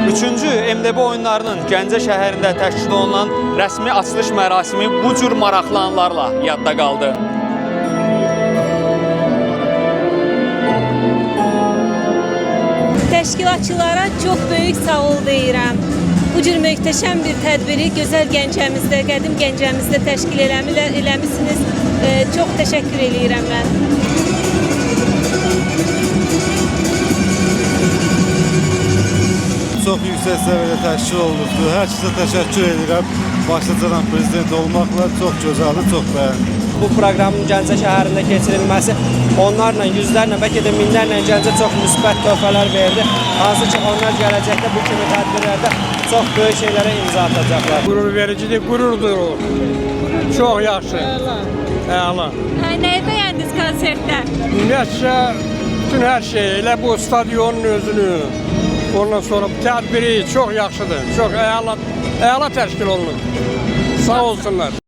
3-cü MDB oyunlarının Gəncə şəhərində təşkil olunan rəsmi açılış mərasimi bu cür maraqlı anlarla yadda qaldı. Təşkilatçılara çox böyük sağ ol deyirəm. Bu cür möhtəşəm bir tədbiri gözəl Gəncəmizdə, qədim Gəncəmizdə təşkil eləmisiniz. Çox təşəkkür edirəm mən. Çox yüksək səviyyədə təşkil olunubdur. Hər kəsə təşəkkür edirəm. Başda cənab prezident olmaqla çox gözəldir, çox bəyəndim. Bu proqramın Gəncə şəhərində keçirilməsi onlarla, yüzlərlə, bəlkə də minlərlə Gəncə çox müsbət töhfələr verdi. Hansı ki, onlar gələcəkdə bu kimi tədbirlərdə çox böyük şeylərə imza atacaqlar. Qürur vericidir, qürurdur o. Çox yaxşı. Əla. Nəyi bəyəndiniz konsertdə? Ümumiyyətcə, bütün hər şey, elə bu stadionun özünü, ondan sonra tədbiri çox yaxşıdır. Çox əla təşkil olunur. Sağ olsunlar.